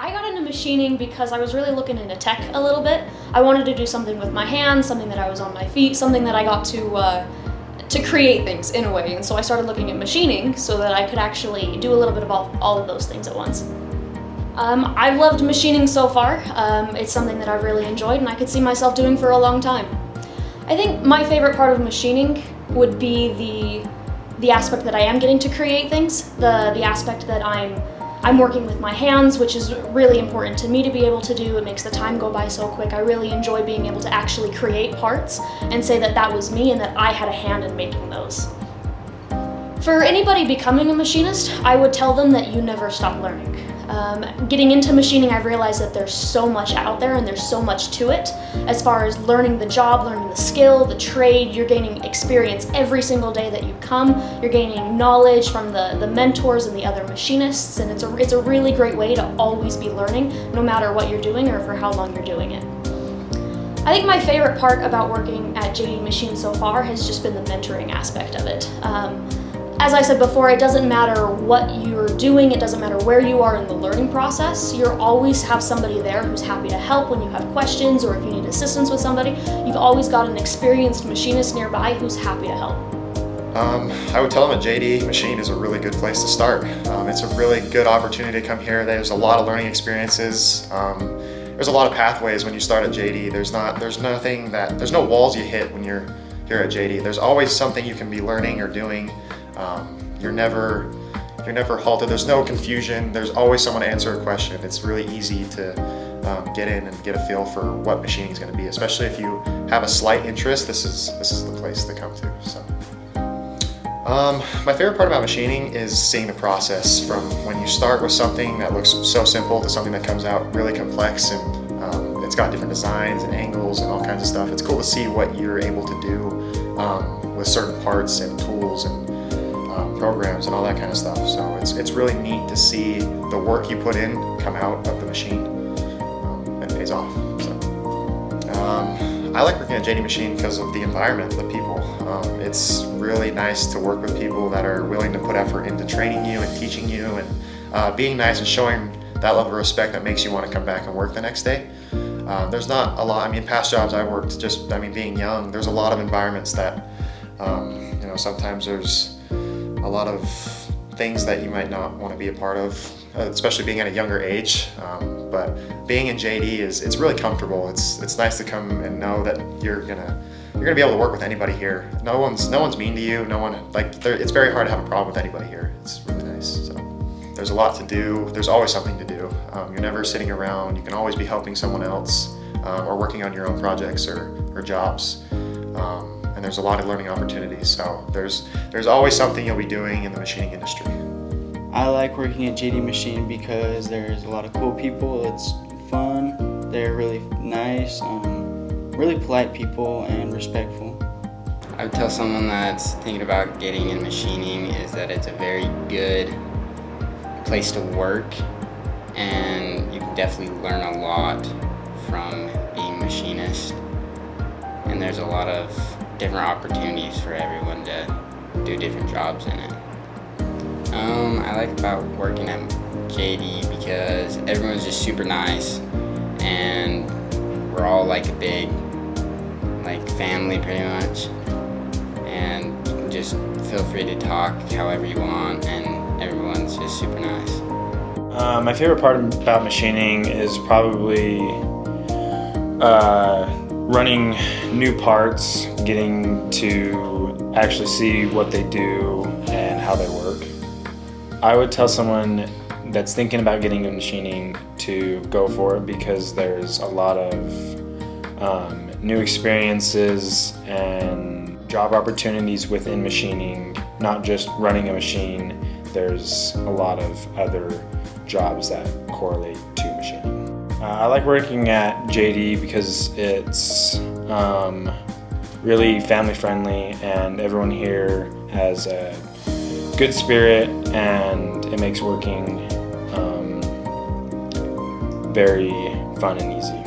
I got into machining because I was really looking into tech a little bit. I wanted to do something with my hands, something that I was on my feet, something that I got to create things in a way. And so I started looking at machining so that I could actually do a little bit of all of those things at once. I've loved machining so far. It's something that I've really enjoyed and I could see myself doing for a long time. I think my favorite part of machining would be the aspect that I am getting to create things, the aspect that I'm working with my hands, which is really important to me to be able to do. It makes the time go by so quick. I really enjoy being able to actually create parts and say that that was me and that I had a hand in making those. For anybody becoming a machinist, I would tell them that you never stop learning. Getting into machining, I've realized that there's so much out there and there's so much to it. As far as learning the job, learning the skill, the trade, you're gaining experience every single day that you come. You're gaining knowledge from the mentors and the other machinists, and it's a really great way to always be learning, no matter what you're doing or for how long you're doing it. I think my favorite part about working at JD Machine so far has just been the mentoring aspect of it. As I said before, it doesn't matter what you're doing, it doesn't matter where you are in the learning process, you'll always have somebody there who's happy to help when you have questions or if you need assistance with somebody. You've always got an experienced machinist nearby who's happy to help. I would tell them a JD Machine is a really good place to start. It's a really good opportunity to come here. There's a lot of learning experiences. There's a lot of pathways when you start at JD. There's no walls you hit when you're here at JD. There's always something you can be learning or doing. You're never halted. There's no confusion. There's always someone to answer a question. It's really easy to get in and get a feel for what machining is going to be. Especially if you have a slight interest, this is the place to come to. So, my favorite part about machining is seeing the process from when you start with something that looks so simple to something that comes out really complex and it's got different designs and angles and all kinds of stuff. It's cool to see what you're able to do with certain parts and tools and programs and all that kind of stuff. So it's really neat to see the work you put in come out of the machine and pays off. So I like working at JD Machine because of the environment, the people. It's really nice to work with people that are willing to put effort into training you and teaching you and being nice and showing that level of respect that makes you want to come back and work the next day. There's not a lot, past jobs I worked, being young, there's a lot of environments that, sometimes there's a lot of things that you might not want to be a part of, especially being at a younger age. But being in JD it's really comfortable. It's nice to come and know that you're gonna be able to work with anybody here. No one's mean to you. It's very hard to have a problem with anybody here. It's really nice. So there's a lot to do. There's always something to do. You're never sitting around. You can always be helping someone else or working on your own projects or jobs. And there's a lot of learning opportunities. So there's always something you'll be doing in the machining industry. I like working at JD Machine because there's a lot of cool people. It's fun. They're really nice, really polite people and respectful. I would tell someone that's thinking about getting in machining is that it's a very good place to work and you can definitely learn a lot from being a machinist. And there's a lot of different opportunities for everyone to do different jobs in it. I like about working at JD because everyone's just super nice and we're all like a big family pretty much, and you can just feel free to talk however you want and everyone's just super nice. My favorite part about machining is probably running new parts, getting to actually see what they do and how they work. I would tell someone that's thinking about getting into machining to go for it because there's a lot of new experiences and job opportunities within machining, not just running a machine. There's a lot of other jobs that correlate to machining. I like working at JD because it's really family friendly and everyone here has a good spirit and it makes working very fun and easy.